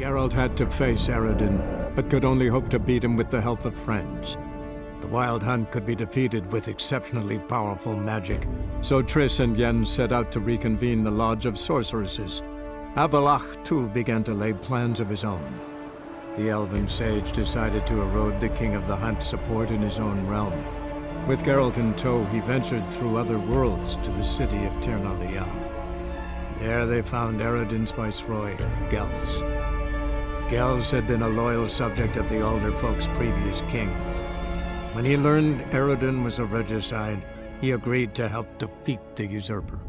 Geralt had to face Eredin, but could only hope to beat him with the help of friends. The Wild Hunt could be defeated with exceptionally powerful magic, so Triss and Yen set out to reconvene the Lodge of Sorceresses. Avalach, too, began to lay plans of his own. The elven sage decided to erode the King of the Hunt's support in his own realm. With Geralt in tow, he ventured through other worlds to the city of Tirnalia. There they found Eredin's viceroy, Gels. Gels had been a loyal subject of the Alder folk's previous king. When he learned Eredin was a regicide, he agreed to help defeat the usurper.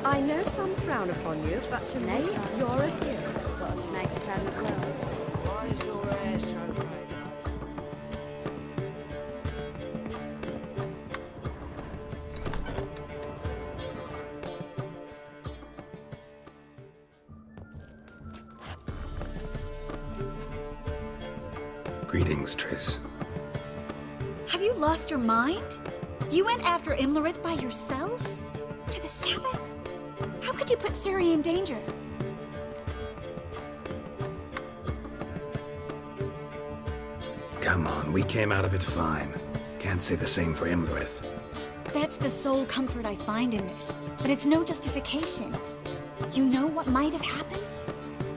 I know some frown upon you, but to me, you're a hero. Got a snake's tongue as well. Why is your hair so grey? Greetings, Triss. Have you lost your mind? You went after Imlerith by yourselves? To the Sabbath? How could you put Ciri in danger? Come on, we came out of it fine. Can't say the same for Imlerith. That's the sole comfort I find in this, but it's no justification. You know what might have happened?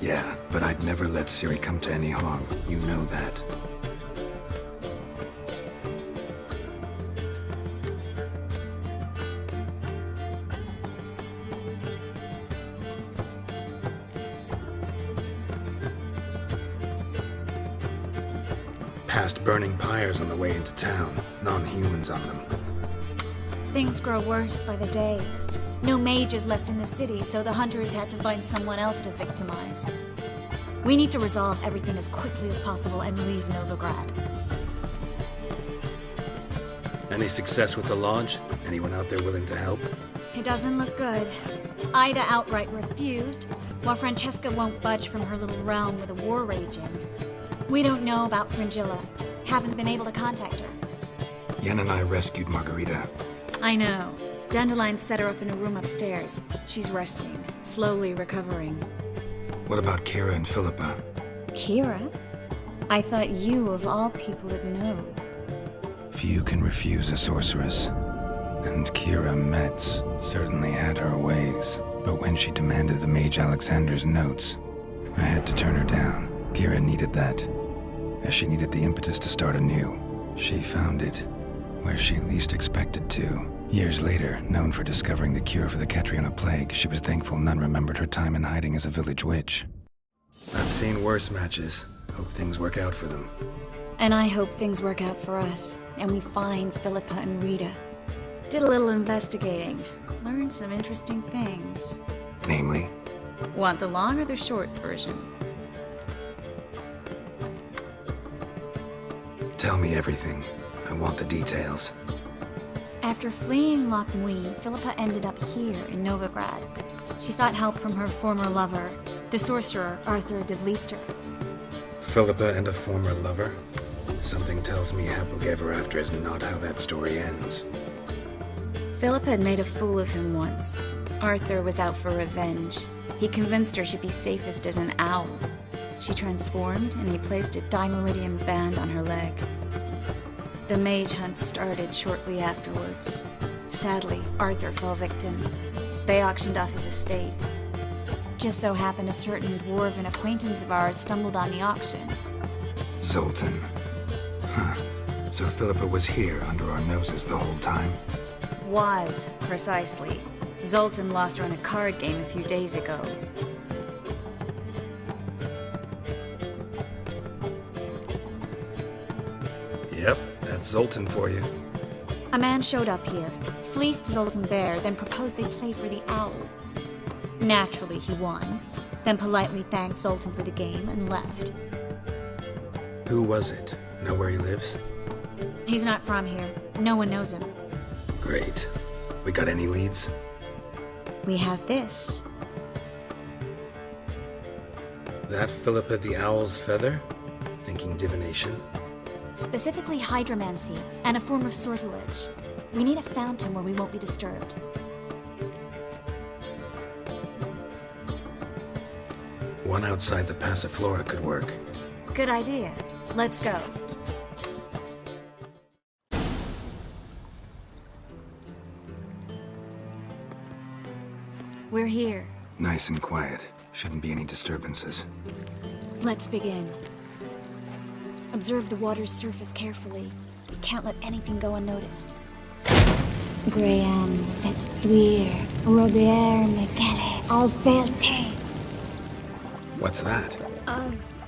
Yeah, but I'd never let Ciri come to any harm. You know that. Past burning pyres on the way into town, non-humans on them. Things grow worse by the day. No mages left in the city, so the hunters had to find someone else to victimize. We need to resolve everything as quickly as possible and leave Novigrad. Any success with the Lodge? Anyone out there willing to help? It doesn't look good. Ida outright refused, while Francesca won't budge from her little realm with a war raging. We don't know about Fringilla. Haven't been able to contact her. Yen and I rescued Margarita. I know. Dandelion set her up in a room upstairs. She's resting, slowly recovering. What about Kira and Philippa? Kira? I thought you, of all people, would know. Few can refuse a sorceress. And Kira Metz certainly had her ways. But when she demanded the Mage Alexander's notes, I had to turn her down. Kira needed that, as she needed the impetus to start anew. She found it where she least expected to. Years later, known for discovering the cure for the Catriona plague, she was thankful none remembered her time in hiding as a village witch. I've seen worse matches. Hope things work out for them. And I hope things work out for us, and we find Philippa and Rita. Did a little investigating. Learned some interesting things. Namely? Want the long or the short version? Tell me everything. I want the details. After fleeing Loch Muin, Philippa ended up here in Novigrad. She sought help from her former lover, the sorcerer Arthur de Vlister. Philippa and a former lover? Something tells me happily ever after is not how that story ends. Philippa had made a fool of him once. Arthur was out for revenge. He convinced her she'd be safest as an owl. She transformed, and he placed a Dimeridian band on her leg. The mage hunt started shortly afterwards. Sadly, Arthur fell victim. They auctioned off his estate. Just so happened a certain dwarven acquaintance of ours stumbled on the auction. Zoltan. Huh. So Philippa was here under our noses the whole time? Was, precisely. Zoltan lost her in a card game a few days ago. Yep, that's Zoltan for you. A man showed up here, fleeced Zoltan bare, then proposed they play for the owl. Naturally, he won, then politely thanked Zoltan for the game and left. Who was it? Know where he lives? He's not from here. No one knows him. Great. We got any leads? We have this. That Philippa the Owl's feather? Thinking divination? Specifically hydromancy, and a form of sortilege. We need a fountain where we won't be disturbed. One outside the Passiflora could work. Good idea. Let's go. We're here. Nice and quiet. Shouldn't be any disturbances. Let's begin. Observe the water's surface carefully. We can't let anything go unnoticed. Graham, Estuir, Robert, Mekele, Alvelte. What's that?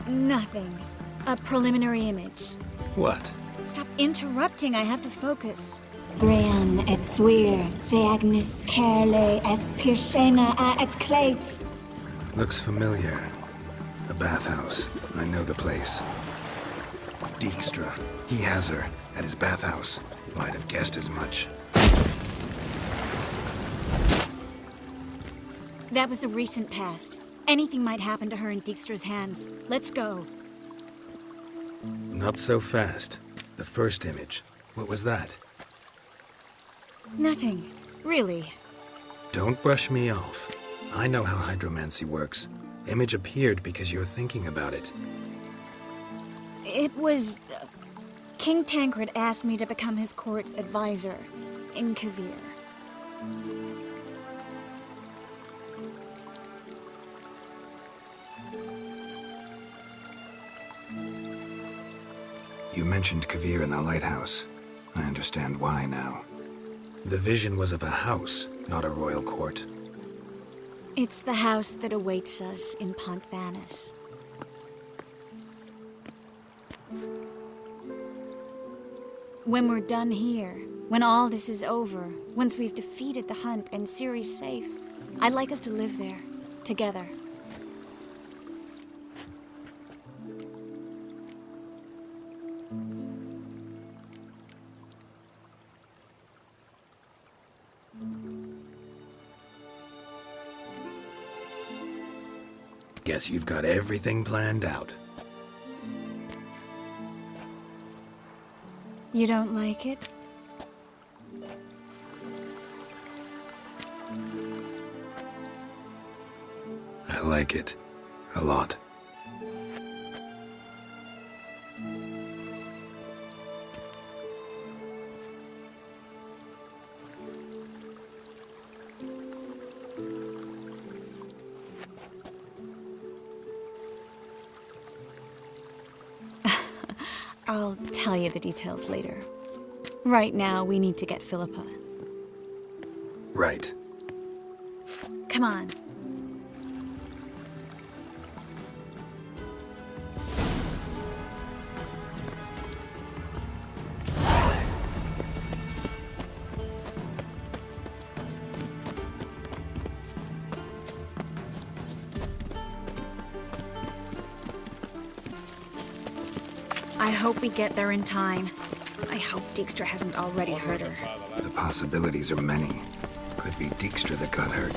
Nothing. A preliminary image. What? Stop interrupting, I have to focus. Graham, Estuir, Deagnis, Kerle, Espirshena, Esclate. Looks familiar. A bathhouse. I know the place. Dijkstra. He has her at his bathhouse. Might have guessed as much. That was the recent past. Anything might happen to her in Dijkstra's hands. Let's go. Not so fast. The first image. What was that? Nothing. Really. Don't brush me off. I know how hydromancy works. Image appeared because you're thinking about it. It was... King Tancred asked me to become his court advisor in Kavir. You mentioned Kavir in the lighthouse. I understand why now. The vision was of a house, not a royal court. It's the house that awaits us in Pont Vanis. When we're done here, when all this is over, once we've defeated the hunt and Ciri's safe, I'd like us to live there, together. Guess you've got everything planned out. You don't like it? I like it. A lot. I'll tell you the details later. Right now, we need to get Philippa. Right. Come on. I hope we get there in time. I hope Dijkstra hasn't already hurt her. The possibilities are many. Could be Dijkstra that got hurt.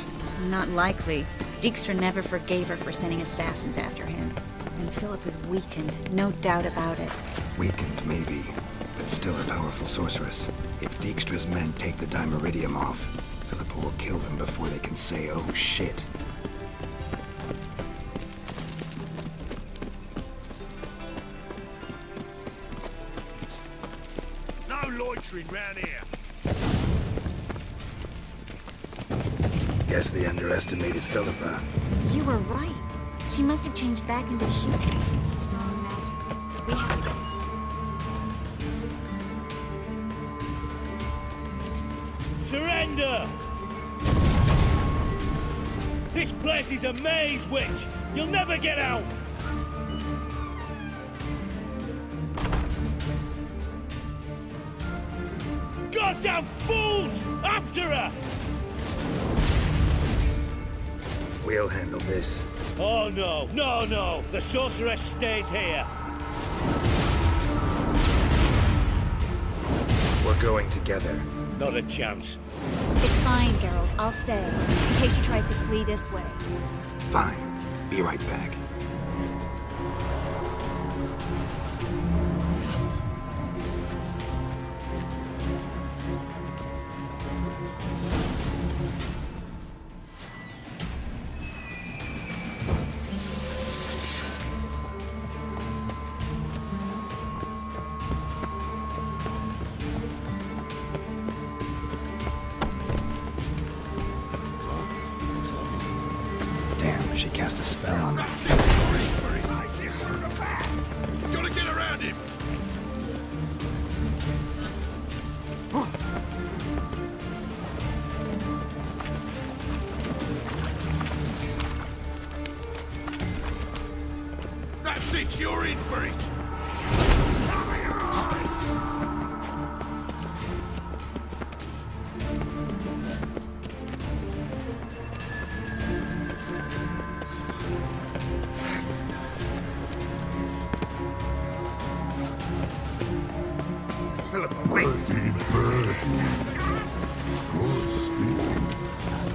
Not likely. Dijkstra never forgave her for sending assassins after him. And Philip is weakened, no doubt about it. Weakened, maybe, but still a powerful sorceress. If Dijkstra's men take the Dimeridium off, Philippa will kill them before they can say, oh shit. No loitering round here. Guess they underestimated Philippa. You were right. She must have changed back into human. Strong magic. We have to get this. Surrender! This place is a maze, witch! You'll never get out! Goddamn fools! After her! We'll handle this. Oh no, no, no! The sorceress stays here! We're going together. Not a chance. It's fine, Geralt. I'll stay. In case she tries to flee this way. Fine. Be right back. she cast a spell on him. Gotta get around him! That's it, you're in for it!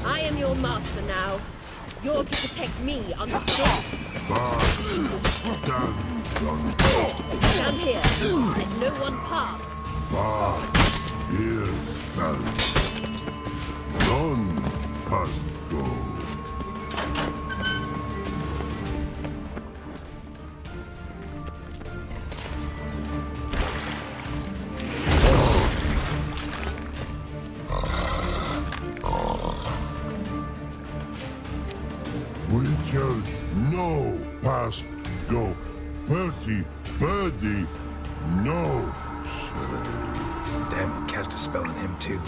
I am your master now. You're to protect me, understood? Stand here. Let no one pass. None has go. Witcher, no past go. Bertie, birdie, no. Damn it, cast a spell on him too.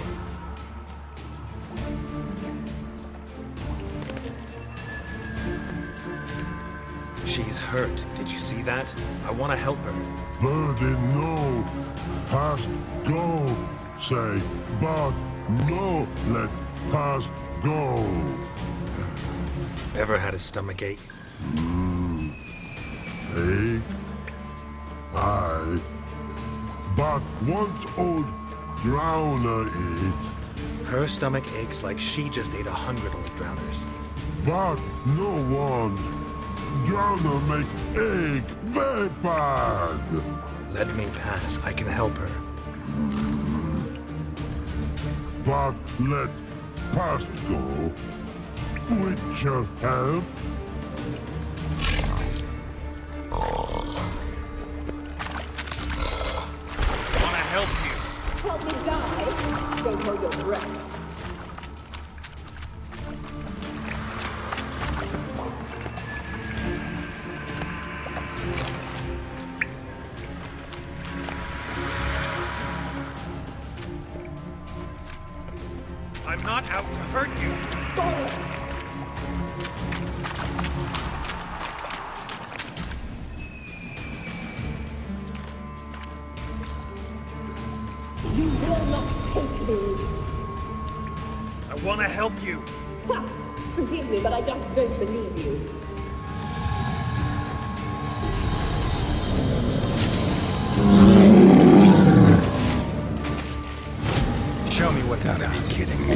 She's hurt. Did you see that? I want to help her. Birdie, no. Past go. Say, but no let past go. Ever had a stomach ache? Ache? Aye. But once old drowner ate, Her stomach aches like she just ate 100 old drowners. but no one. Drowner make ache very bad. Let me pass. I can help her. But let past go. Witcher help. Wanna help you? Help me die. Don't hold your breath. I'm not out to hurt you. Bollocks! You will not take me. I wanna help you. Ha! Forgive me, but I just don't believe you. Show me what you got. Gotta be kidding me.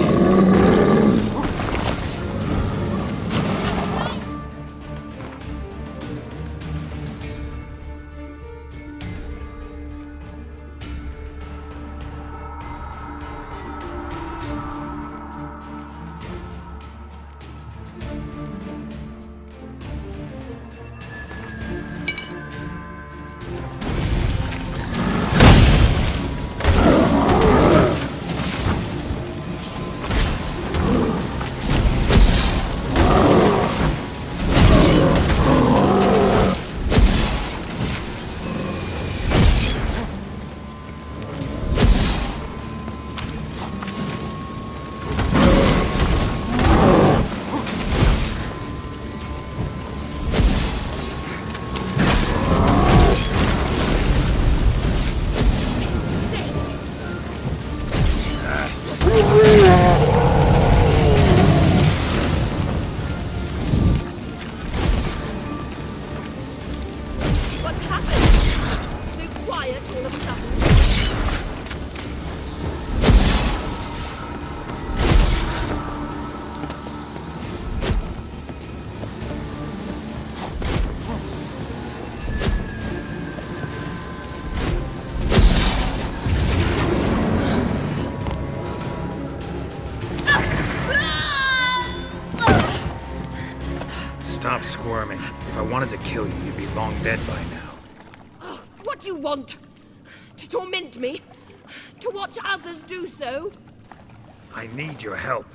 What's happened? So quiet all of a sudden. Stop squirming. If I wanted to kill you, you'd be long dead by now. What do you want? To torment me? To watch others do so? I need your help.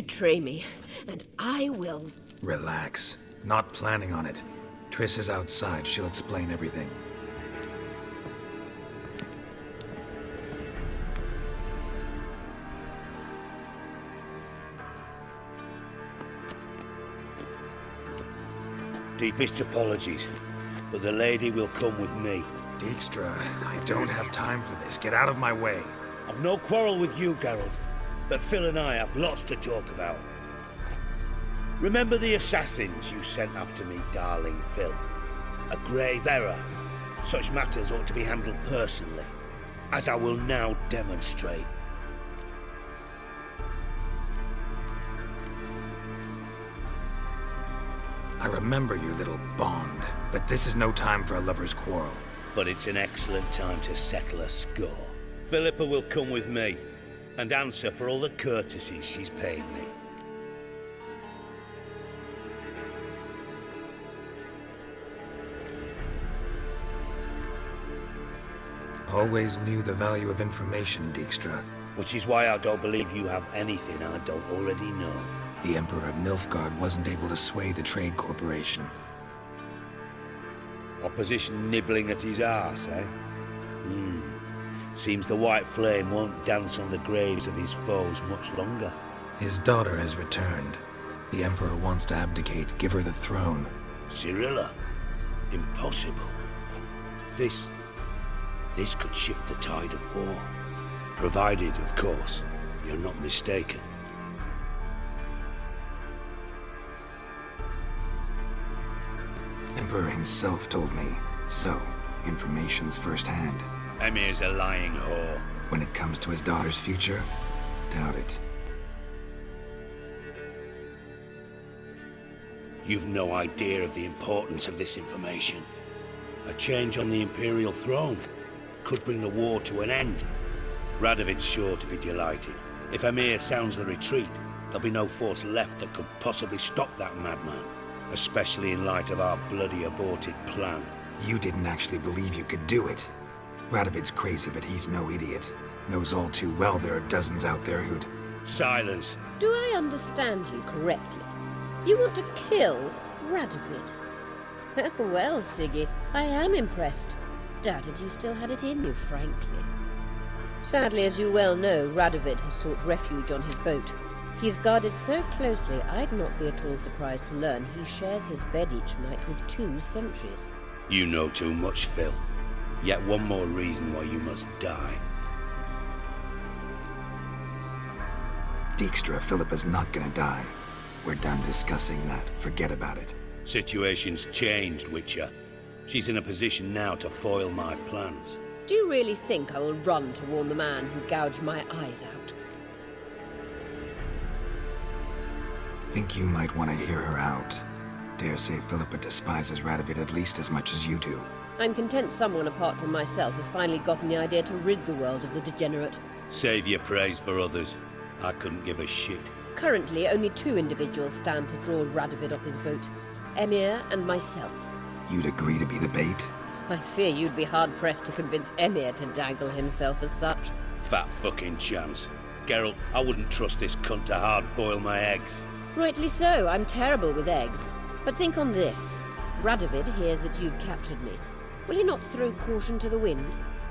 betray me, and I will... Relax. Not planning on it. Triss is outside. She'll explain everything. Deepest apologies, but the lady will come with me. Dijkstra, I don't have time for this. Get out of my way. I've no quarrel with you, Geralt, but Phil and I have lots to talk about. Remember the assassins you sent after me, darling Phil? A grave error. Such matters ought to be handled personally, as I will now demonstrate. I remember you, little Bond, but this is no time for a lover's quarrel. But it's an excellent time to settle a score. Philippa will come with me, and answer for all the courtesies she's paid me. Always knew the value of information, Dijkstra. Which is why I don't believe you have anything I don't already know. The Emperor of Nilfgaard wasn't able to sway the Trade Corporation. Opposition nibbling at his arse, eh? Seems the White Flame won't dance on the graves of his foes much longer. His daughter has returned. The Emperor wants to abdicate, give her the throne. Cyrilla? Impossible. This could shift the tide of war. Provided, of course, you're not mistaken. Emperor himself told me. So, information's firsthand. Emir's a lying whore. When it comes to his daughter's future, doubt it. You've no idea of the importance of this information. A change on the Imperial throne could bring the war to an end. Radovid's sure to be delighted. If Emir sounds the retreat, there'll be no force left that could possibly stop that madman. Especially in light of our bloody aborted plan. You didn't actually believe you could do it. Radovid's crazy, but he's no idiot. Knows all too well there are dozens out there who'd... Silence. Do I understand you correctly? You want to kill Radovid? Well, Siggy, I am impressed. Doubted you still had it in you, frankly. Sadly, as you well know, Radovid has sought refuge on his boat. He's guarded so closely, I'd not be at all surprised to learn he shares his bed each night with 2 sentries. You know too much, Phil. Yet one more reason why you must die. Dijkstra, Philippa's not gonna die. We're done discussing that. Forget about it. Situation's changed, Witcher. She's in a position now to foil my plans. Do you really think I will run to warn the man who gouged my eyes out? Think you might want to hear her out. Dare say Philippa despises Radovid at least as much as you do. I'm content someone apart from myself has finally gotten the idea to rid the world of the degenerate. Save your praise for others. I couldn't give a shit. Currently, only 2 individuals stand to draw Radovid off his boat. Emir and myself. You'd agree to be the bait? I fear you'd be hard-pressed to convince Emir to dangle himself as such. Fat fucking chance. Geralt, I wouldn't trust this cunt to hard-boil my eggs. Rightly so, I'm terrible with eggs. But think on this. Radovid hears that you've captured me. Will he not throw caution to the wind?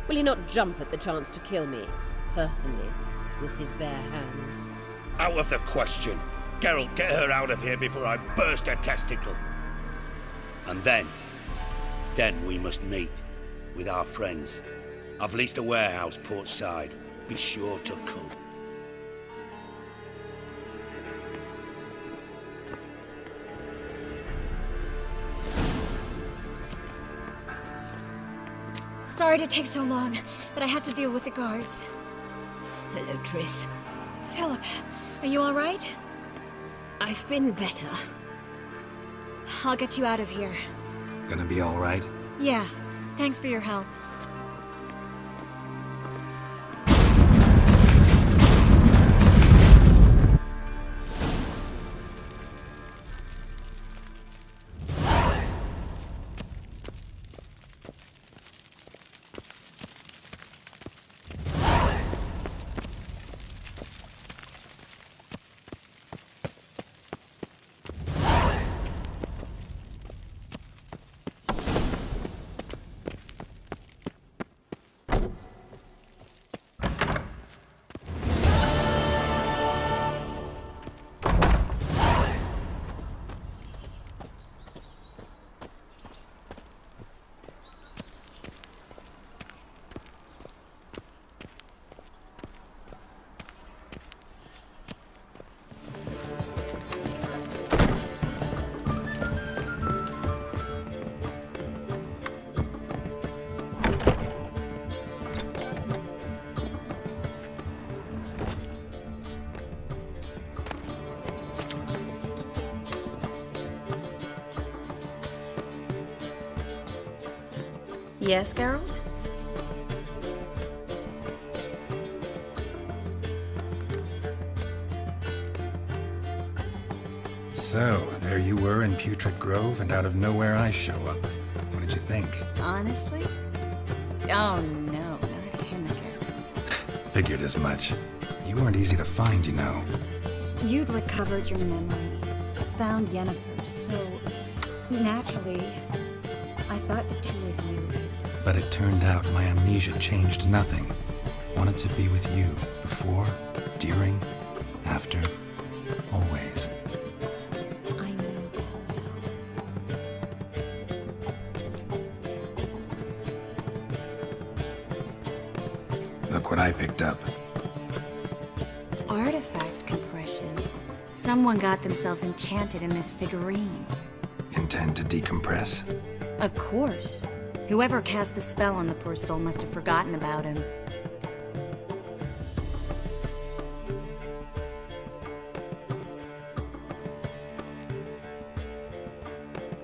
Will he not jump at the chance to kill me, personally, with his bare hands? Out of the question. Geralt, get her out of here before I burst her testicle. And then we must meet with our friends. I've leased a warehouse port side. Be sure to come. Sorry to take so long, but I had to deal with the guards. Hello, Triss. Philip, are you all right? I've been better. I'll get you out of here. Gonna be all right? Yeah, thanks for your help. Yes, Geralt? So, there you were in Putrid Grove, and out of nowhere I show up. What did you think? Honestly? Oh no, not him again. Figured as much. You weren't easy to find, you know. You'd recovered your memory, found Yennefer, so naturally, I thought the two of you would... But it turned out my amnesia changed nothing. Wanted to be with you, before, during, after, always. I know that now. Look what I picked up. Artifact compression. Someone got themselves enchanted in this figurine. Intend to decompress? Of course. Whoever cast the spell on the poor soul must have forgotten about him.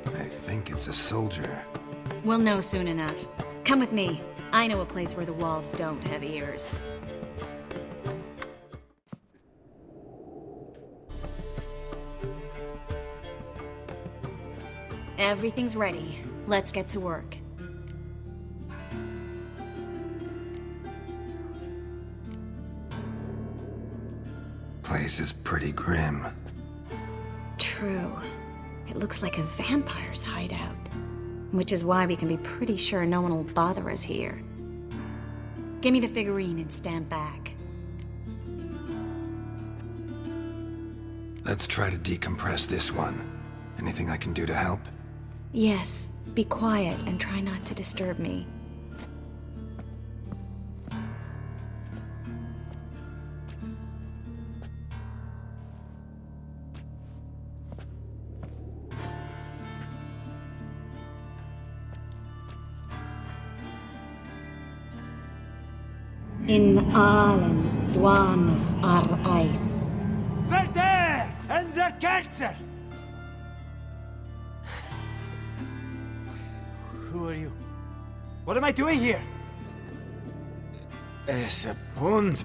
I think it's a soldier. We'll know soon enough. Come with me. I know a place where the walls don't have ears. Everything's ready. Let's get to work. Place is pretty grim. True. It looks like a vampire's hideout. Which is why we can be pretty sure no one will bother us here. Give me the figurine and stand back. Let's try to decompress this one. Anything I can do to help? Yes, be quiet and try not to disturb me. In Allen, Dwana, ar Ice. They're there! And the cancer! Who are you? What am I doing here? Es a pond.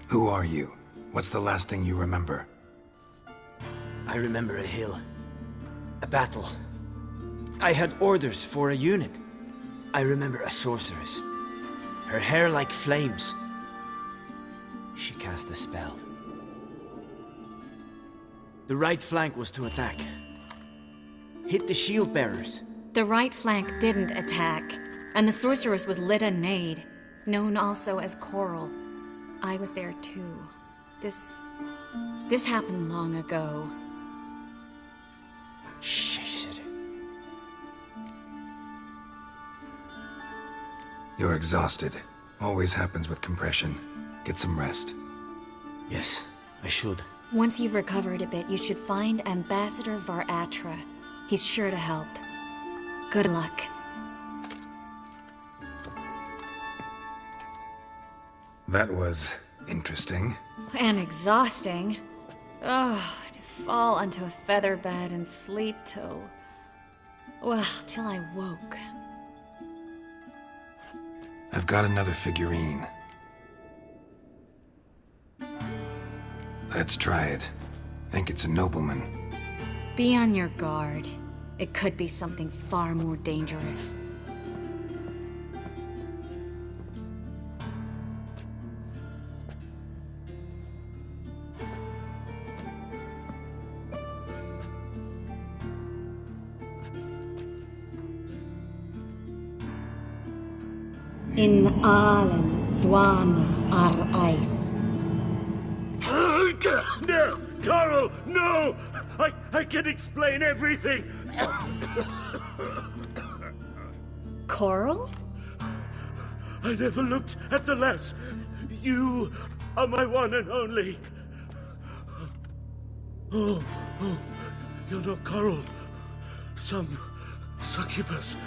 Who are you? What's the last thing you remember? I remember a hill. A battle. I had orders for a unit. I remember a sorceress. Her hair like flames. She cast a spell. The right flank was to attack. Hit the shield bearers. The right flank didn't attack, and the sorceress was Lita Nade, known also as Coral. I was there too. This happened long ago. You're exhausted. Always happens with compression. Get some rest. Yes, I should. Once you've recovered a bit, you should find Ambassador Varatra. He's sure to help. Good luck. That was interesting. And exhausting. Oh, to fall onto a feather bed and sleep till... well, till I woke. I've got another figurine. Let's try it. Think it's a nobleman. Be on your guard. It could be something far more dangerous. In Allen, Dwana, ar Ice. No! Coral, no! I can explain everything! Coral? I never looked at the lass. You are my one and only. Oh, you're not Coral. Some succubus.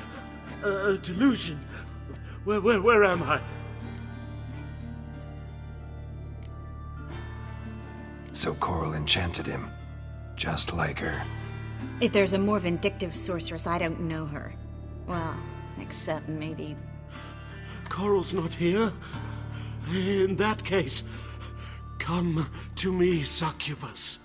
A delusion. Where am I? So Coral enchanted him. Just like her. If there's a more vindictive sorceress, I don't know her. Well, except maybe... Coral's not here. In that case, come to me, succubus.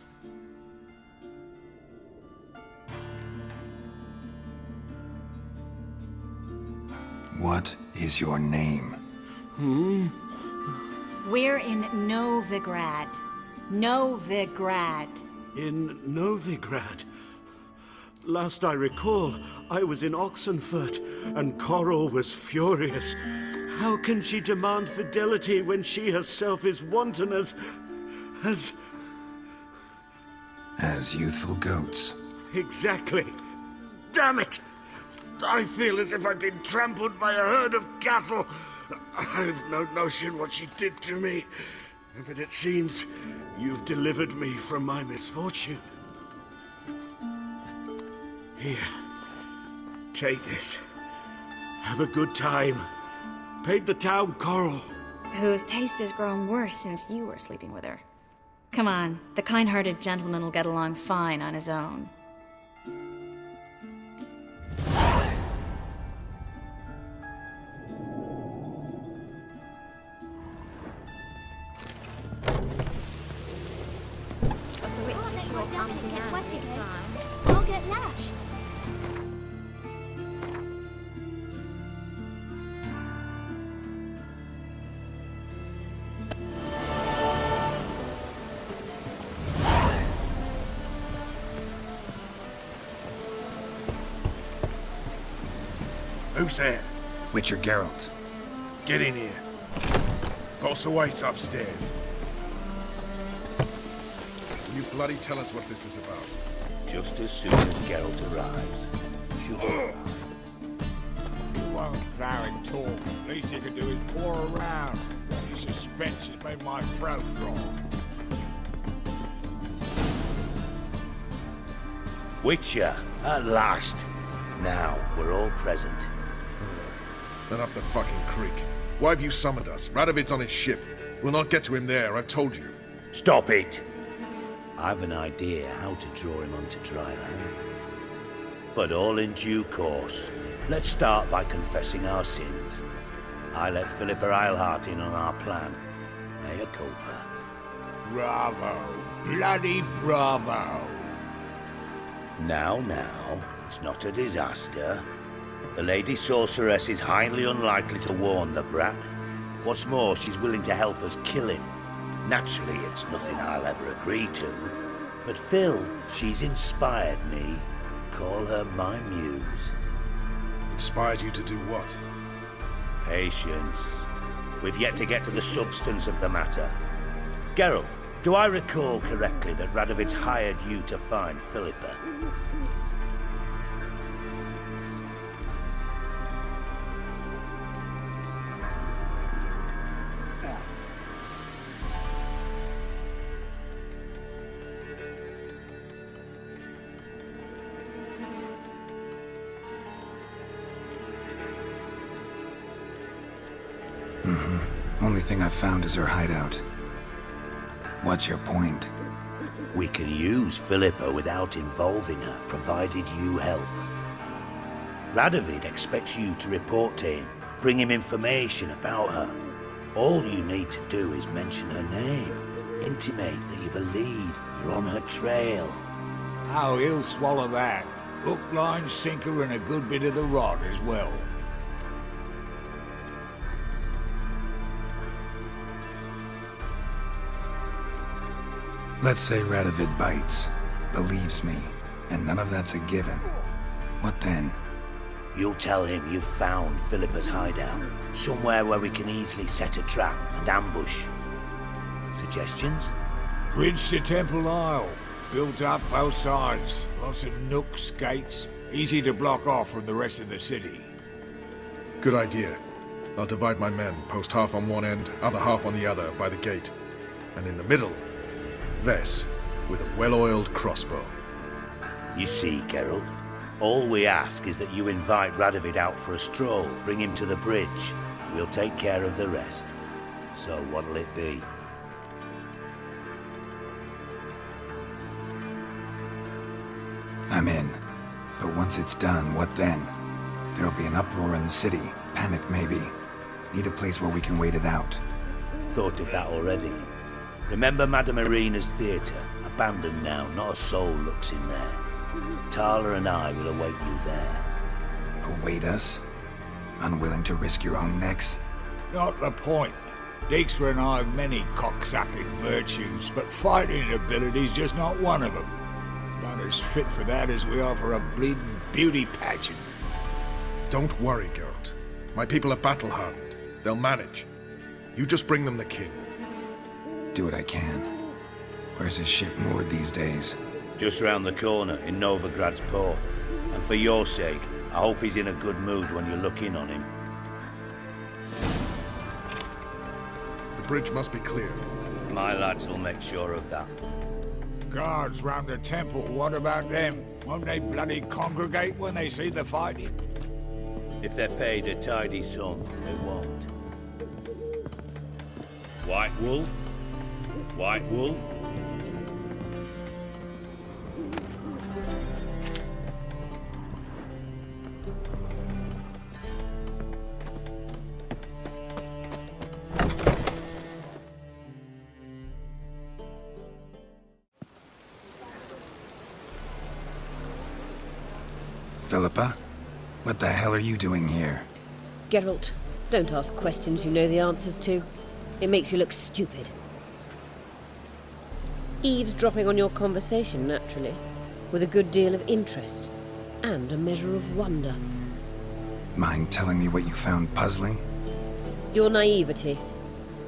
What is your name? We're in Novigrad. Novigrad. In Novigrad. Last I recall, I was in Oxenfurt, and Coral was furious. How can she demand fidelity when she herself is wanton as youthful goats. Exactly. Damn it! I feel as if I've been trampled by a herd of cattle. I've no notion what she did to me, but it seems you've delivered me from my misfortune. Here, take this. Have a good time. Paint the town Coral. Whose taste has grown worse since you were sleeping with her. Come on, the kind-hearted gentleman will get along fine on his own. I'll get lashed. Who's there? Witcher Geralt. Get in here. Boss awaits upstairs. Will you bloody tell us what this is about? Just as soon as Geralt arrives. Should arrive. He won't plow and talk. Least he can do is pour around. He suspects he's made my throat dry. Witcher, at last. Now, we're all present. Then up the fucking creek. Why have you summoned us? Radovid's on his ship. We'll not get to him there, I've told you. Stop it! I've an idea how to draw him onto dry land. But all in due course. Let's start by confessing our sins. I let Philippa Eilhart in on our plan. Mea culpa. Bravo. Bloody bravo. Now, it's not a disaster. The Lady Sorceress is highly unlikely to warn the brat. What's more, she's willing to help us kill him. Naturally, it's nothing I'll ever agree to. But Phil, she's inspired me. Call her my muse. Inspired you to do what? Patience. We've yet to get to the substance of the matter. Geralt, do I recall correctly that Radovid's hired you to find Philippa? Only thing I've found is her hideout. What's your point? We can use Philippa without involving her, provided you help. Radovid expects you to report to him, bring him information about her. All you need to do is mention her name, intimate that you've a lead, you're on her trail. Oh, he'll swallow that. Hook, line, sinker, and a good bit of the rod as well. Let's say Radovid bites, believes me, and none of that's a given. What then? You'll tell him you've found Philippa's hideout, somewhere where we can easily set a trap and ambush. Suggestions? Bridge to Temple Isle. Built up both sides. Lots of nooks, gates. Easy to block off from the rest of the city. Good idea. I'll divide my men, post half on one end, other half on the other, by the gate. And in the middle, Vess, with a well-oiled crossbow. You see, Geralt, all we ask is that you invite Radovid out for a stroll, bring him to the bridge. We'll take care of the rest. So what'll it be? I'm in. But once it's done, what then? There'll be an uproar in the city. Panic, maybe. Need a place where we can wait it out. Thought of that already. Remember Madame Irina's theatre? Abandoned now, not a soul looks in there. Tala and I will await you there. Await us? Unwilling to risk your own necks? Not the point. Dijkstra and I have many cocksucking virtues, but fighting ability's just not one of them. Not as fit for that as we are for a bleeding beauty pageant. Don't worry, Geralt. My people are battle-hardened. They'll manage. You just bring them the king. Do what I can. Where's his ship moored these days? Just round the corner, in Novigrad's port. And for your sake, I hope he's in a good mood when you look in on him. The bridge must be clear. My lads will make sure of that. Guards round the temple, what about them? Won't they bloody congregate when they see the fighting? If they're paid a tidy sum, they won't. White Wolf? White Wolf? Philippa? What the hell are you doing here? Geralt, don't ask questions you know the answers to. It makes you look stupid. Eavesdropping on your conversation, naturally, with a good deal of interest, and a measure of wonder. Mind telling me what you found puzzling? Your naivety.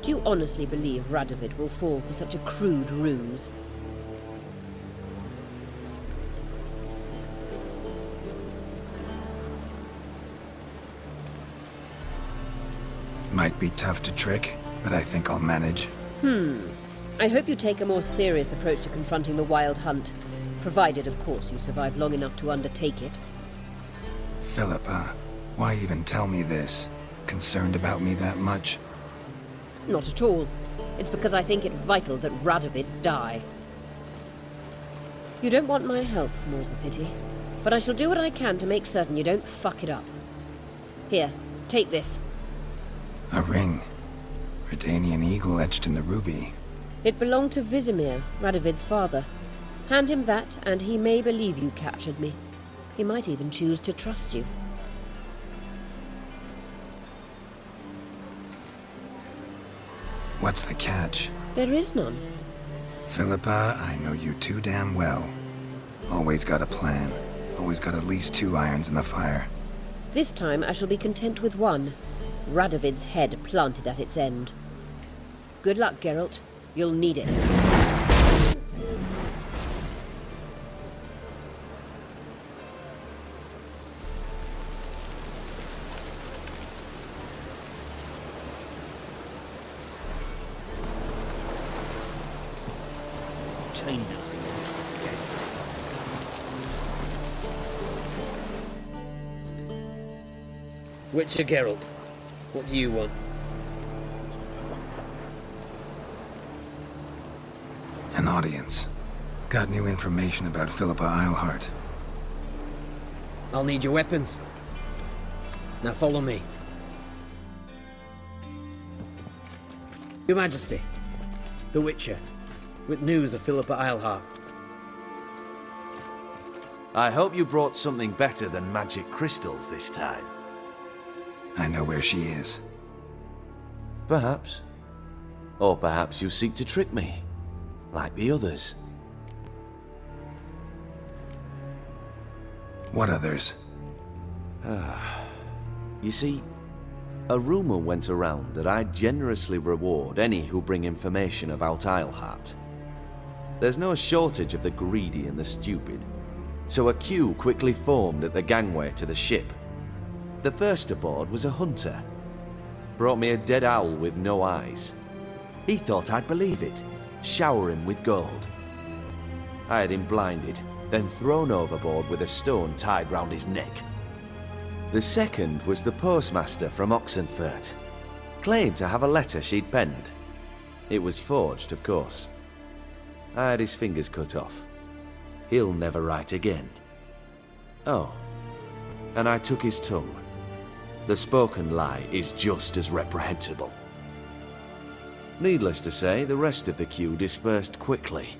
Do you honestly believe Radovid will fall for such a crude ruse? Might be tough to trick, but I think I'll manage. I hope you take a more serious approach to confronting the Wild Hunt, provided, of course, you survive long enough to undertake it. Philippa, why even tell me this? Concerned about me that much? Not at all. It's because I think it vital that Radovid die. You don't want my help, more's the pity. But I shall do what I can to make certain you don't fuck it up. Here, take this. A ring. Redanian eagle etched in the ruby. It belonged to Vizimir, Radovid's father. Hand him that, and he may believe you captured me. He might even choose to trust you. What's the catch? There is none. Philippa, I know you too damn well. Always got a plan. Always got at least 2 irons in the fire. This time I shall be content with one. Radovid's head planted at its end. Good luck, Geralt. You'll need it. Chambers used to be. Witcher Geralt, what do you want? An audience. Got new information about Philippa Eilhart. I'll need your weapons. Now follow me. Your Majesty, the Witcher, with news of Philippa Eilhart. I hope you brought something better than magic crystals this time. I know where she is. Perhaps. Or perhaps you seek to trick me, like the others. What others? You see, a rumor went around that I generously reward any who bring information about Eilhart. There's no shortage of the greedy and the stupid, so a queue quickly formed at the gangway to the ship. The first aboard was a hunter. Brought me a dead owl with no eyes. He thought I'd believe it, shower him with gold. I had him blinded, then thrown overboard with a stone tied round his neck. The second was the postmaster from Oxenfurt. Claimed to have a letter she'd penned. It was forged, of course. I had his fingers cut off. He'll never write again. Oh. And I took his tongue. The spoken lie is just as reprehensible. Needless to say, the rest of the queue dispersed quickly.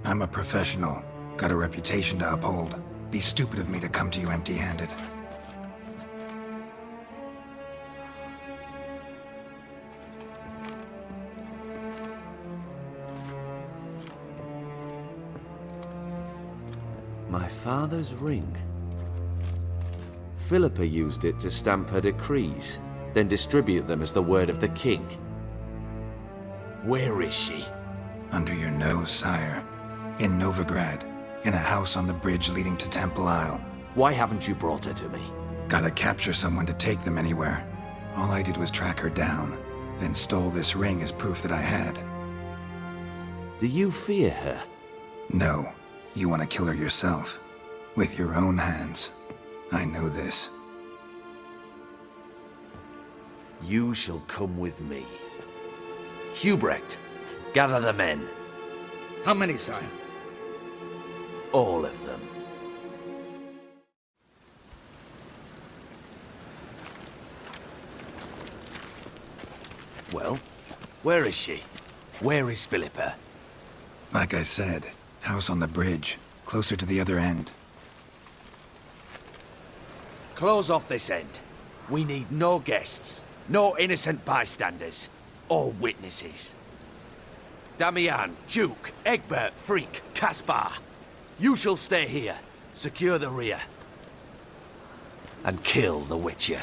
I'm a professional. Got a reputation to uphold. Be stupid of me to come to you empty-handed. My father's ring. Philippa used it to stamp her decrees, then distribute them as the word of the king. Where is she? Under your nose, sire. In Novigrad, in a house on the bridge leading to Temple Isle. Why haven't you brought her to me? Gotta capture someone to take them anywhere. All I did was track her down, then stole this ring as proof that I had. Do you fear her? No. You want to kill her yourself. With your own hands. I know this. You shall come with me. Hubrecht, gather the men. How many, sire? All of them. Well, where is she? Where is Philippa? Like I said, house on the bridge, closer to the other end. Close off this end. We need no guests, no innocent bystanders, or witnesses. Damian, Duke, Egbert, Freak, Caspar. You shall stay here, secure the rear, and kill the Witcher.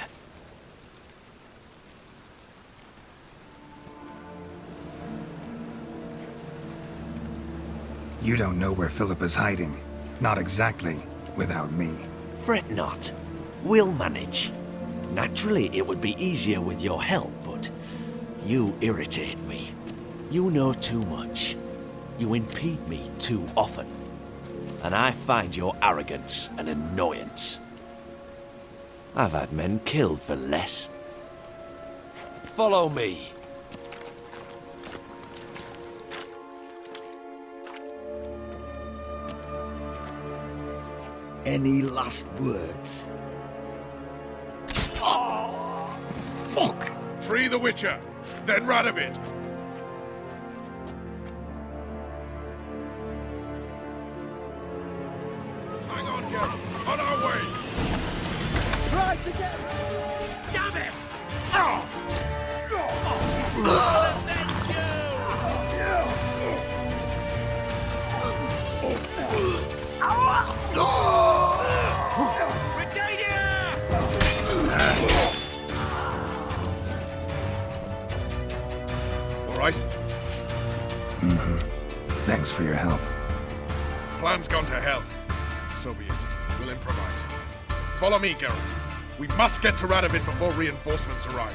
You don't know where Philippa's hiding. Not exactly, without me. Fret not. We'll manage. Naturally, it would be easier with your help, but you irritate me. You know too much. You impede me too often. And I find your arrogance an annoyance. I've had men killed for less. Follow me. Any last words? Oh, fuck! Free the Witcher, then Radovid. Hang on, Geralt. On our way. Try to get... Damn it! All right? Thanks for your help. Plan's gone to hell. So be it. We'll improvise. Follow me, Geralt. We must get to Radovid before reinforcements arrive.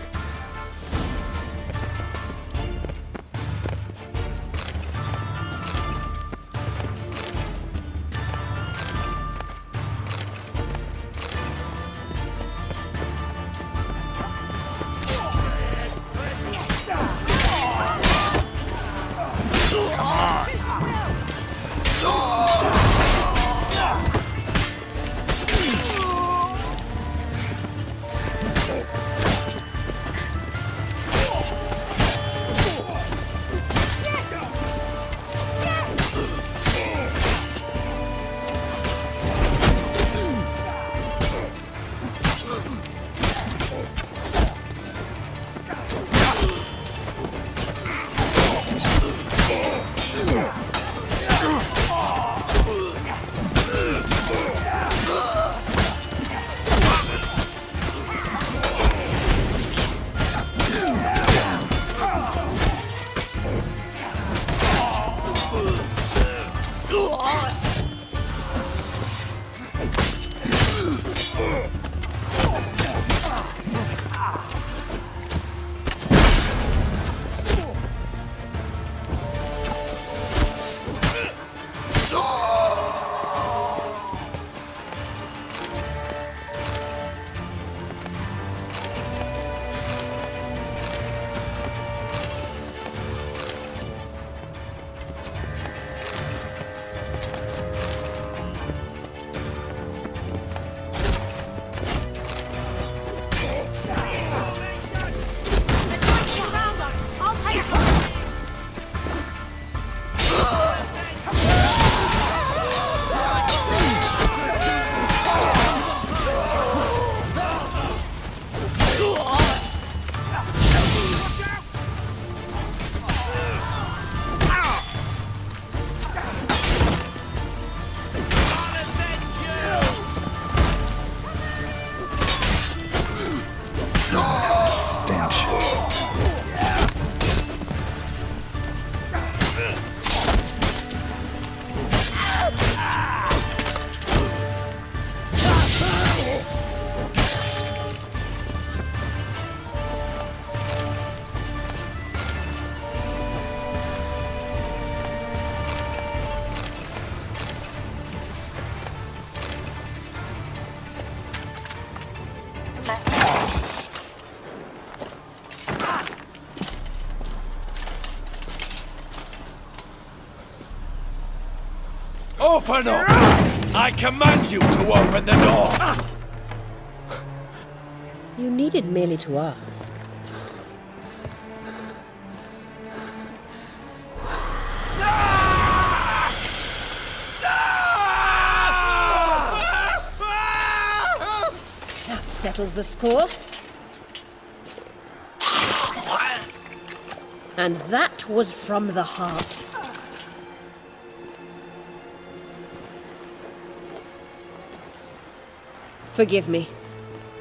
Open up! I command you to open the door! You needed merely to ask. That settles the score. And that was from the heart. Forgive me.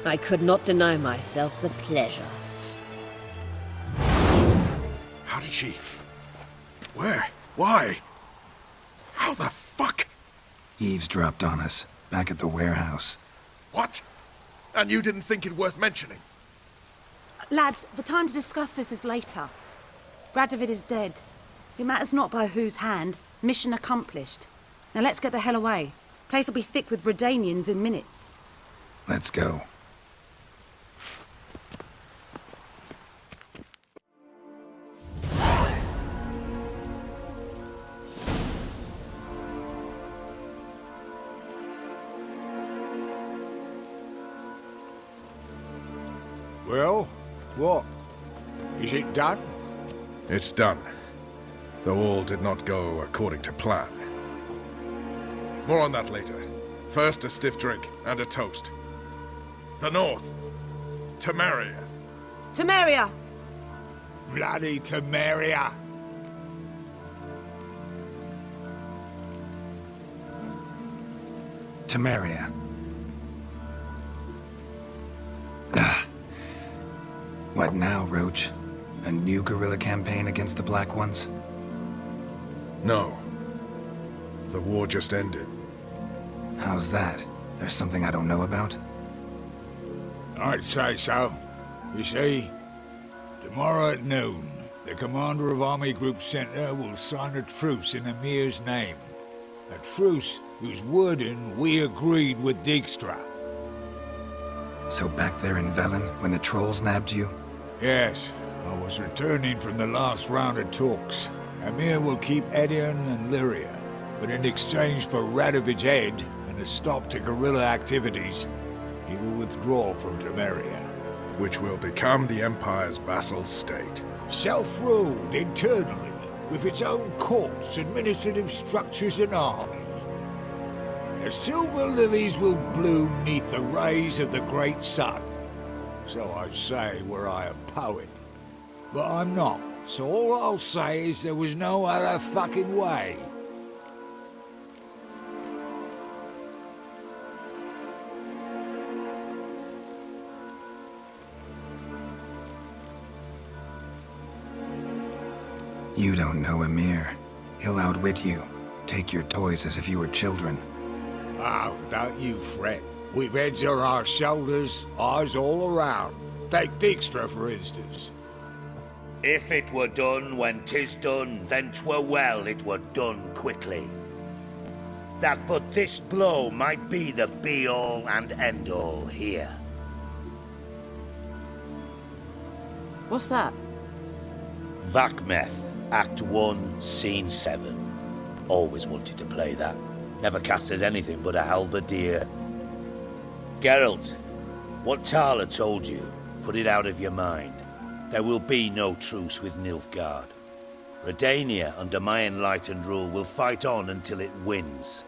I could not deny myself the pleasure. How did she... Where? Why? How the fuck? Eavesdropped on us, back at the warehouse. What? And you didn't think it worth mentioning? Lads, the time to discuss this is later. Radovid is dead. It matters not by whose hand. Mission accomplished. Now let's get the hell away. Place will be thick with Redanians in minutes. Let's go. Well, what? Is it done? It's done. Though all did not go according to plan. More on that later. First, a stiff drink and a toast. The North. Temeria. Temeria! Bloody Temeria! Temeria. What now, Roach? A new guerrilla campaign against the Black Ones? No. The war just ended. How's that? There's something I don't know about? I'd say so. You see, tomorrow at noon, the commander of Army Group Center will sign a truce in Emir's name. A truce whose wording we agreed with Dijkstra. So back there in Velen, when the trolls nabbed you? Yes, I was returning from the last round of talks. Emir will keep Edion and Lyria, but in exchange for Radovid's head and a stop to guerrilla activities, he will withdraw from Temeria. Which will become the Empire's vassal state. Self-ruled internally, with its own courts, administrative structures and army. The silver lilies will bloom neath the rays of the great sun. So I'd say were I a poet. But I'm not, so all I'll say is there was no other fucking way. You don't know Emir. He'll outwit you. Take your toys as if you were children. Oh, don't you fret. We've heads on our shoulders, eyes all around. Take Dijkstra, for instance. If it were done when 'tis done, then 'twere well it were done quickly. That but this blow might be the be-all and end-all here. What's that? Vakmeth, Act 1, Scene 7. Always wanted to play that. Never cast as anything but a halberdier. Geralt, what Tala told you, put it out of your mind. There will be no truce with Nilfgaard. Redania, under my enlightened rule, will fight on until it wins.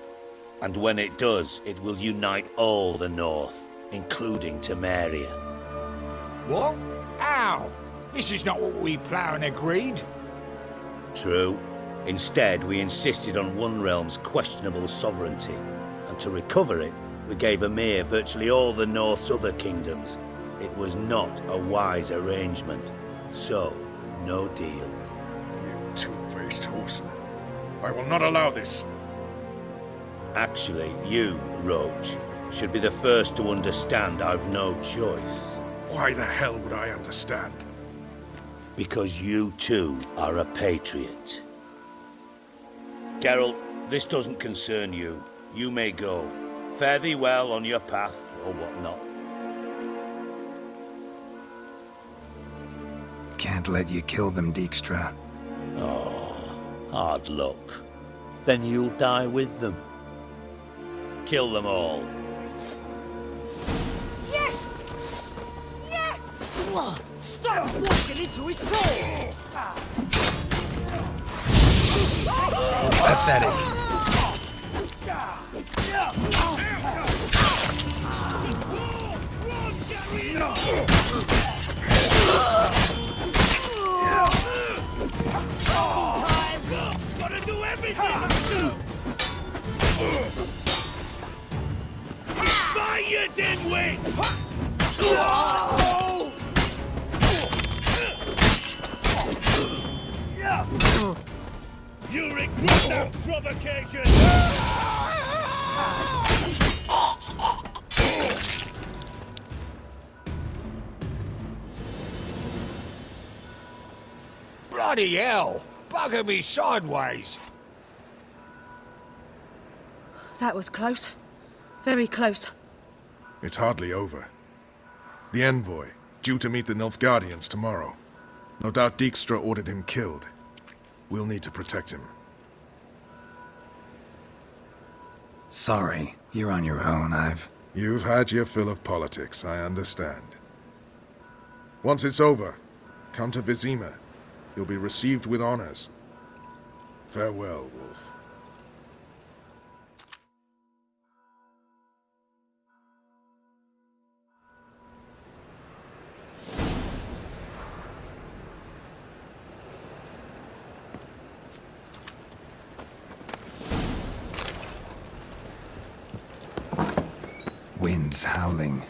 And when it does, it will unite all the North, including Temeria. What? How? This is not what we Plough agreed. True. Instead, we insisted on one realm's questionable sovereignty, and to recover it, we gave Emir virtually all the North's other kingdoms. It was not a wise arrangement. So, no deal. You two-faced whoreson. I will not allow this. Actually, you, Roach, should be the first to understand I've no choice. Why the hell would I understand? Because you too are a patriot. Geralt, this doesn't concern you. You may go. Fare thee well on your path, or whatnot. Can't let you kill them, Dijkstra. Oh, hard luck. then you'll die with them. Kill them all. Yes! Yes! Stop walking into his soul! Pathetic. Gotta do everything! Fire, dimwits! You regret that provocation! Bloody hell! Bugger me sideways! That was close. Very close. It's hardly over. The envoy, due to meet the Nilfgaardians tomorrow. No doubt Dijkstra ordered him killed. We'll need to protect him. Sorry, you're on your own. You've had your fill of politics, I understand. Once it's over, come to Vizima. You'll be received with honors. Farewell, Wolf. Winds howling.